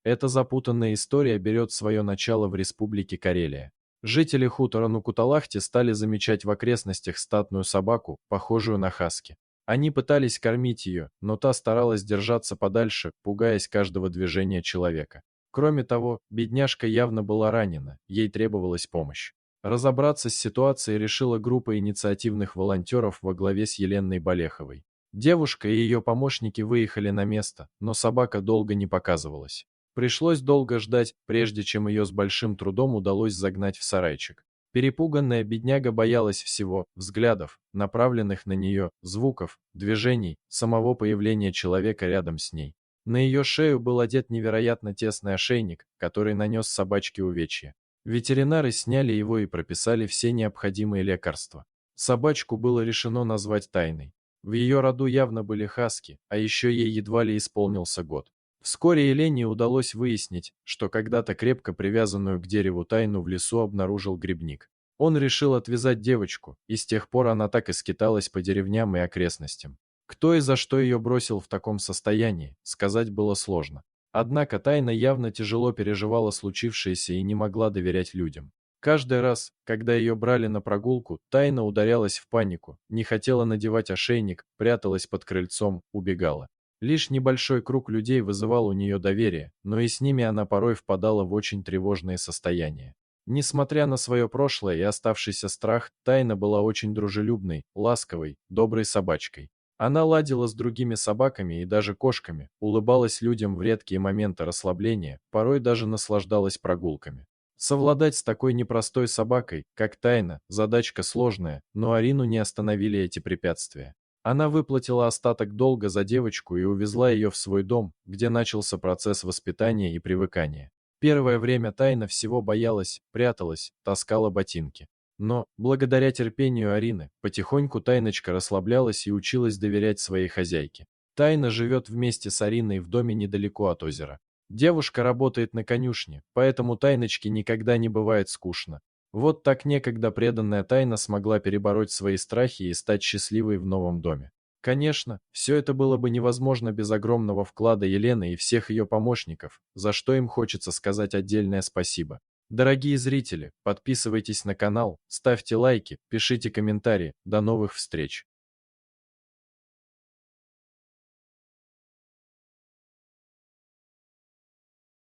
Эта запутанная история берет свое начало в Республике Карелия. Жители хутора Нукуталахти стали замечать в окрестностях статную собаку, похожую на хаски. Они пытались кормить ее, но та старалась держаться подальше, пугаясь каждого движения человека. Кроме того, бедняжка явно была ранена, ей требовалась помощь. Разобраться с ситуацией решила группа инициативных волонтеров во главе с Еленой Балеховой. Девушка и ее помощники выехали на место, но собака долго не показывалась. Пришлось долго ждать, прежде чем ее с большим трудом удалось загнать в сарайчик. Перепуганная бедняга боялась всего: взглядов, направленных на нее, звуков, движений, самого появления человека рядом с ней. На ее шею был одет невероятно тесный ошейник, который нанес собачке увечья. Ветеринары сняли его и прописали все необходимые лекарства. Собачку было решено назвать Тайной. В ее роду явно были хаски, а еще ей едва ли исполнился год. Вскоре Елене удалось выяснить, что когда-то крепко привязанную к дереву Тайну в лесу обнаружил грибник. Он решил отвязать девочку, и с тех пор она так и скиталась по деревням и окрестностям. Кто и за что ее бросил в таком состоянии, сказать было сложно. Однако Тайна явно тяжело переживала случившееся и не могла доверять людям. Каждый раз, когда ее брали на прогулку, Тайна ударялась в панику, не хотела надевать ошейник, пряталась под крыльцом, убегала. Лишь небольшой круг людей вызывал у нее доверие, но и с ними она порой впадала в очень тревожные состояния. Несмотря на свое прошлое и оставшийся страх, Тайна была очень дружелюбной, ласковой, доброй собачкой. Она ладила с другими собаками и даже кошками, улыбалась людям в редкие моменты расслабления, порой даже наслаждалась прогулками. Совладать с такой непростой собакой, как Тайна, задачка сложная, но Арину не остановили эти препятствия. Она выплатила остаток долга за девочку и увезла ее в свой дом, где начался процесс воспитания и привыкания. Первое время Тайна всего боялась, пряталась, таскала ботинки. Но, благодаря терпению Арины, потихоньку Тайночка расслаблялась и училась доверять своей хозяйке. Тайна живет вместе с Ариной в доме недалеко от озера. Девушка работает на конюшне, поэтому Тайночке никогда не бывает скучно. Вот так некогда преданная Тайна смогла перебороть свои страхи и стать счастливой в новом доме. Конечно, все это было бы невозможно без огромного вклада Елены и всех ее помощников, за что им хочется сказать отдельное спасибо. Дорогие зрители, подписывайтесь на канал, ставьте лайки, пишите комментарии. До новых встреч!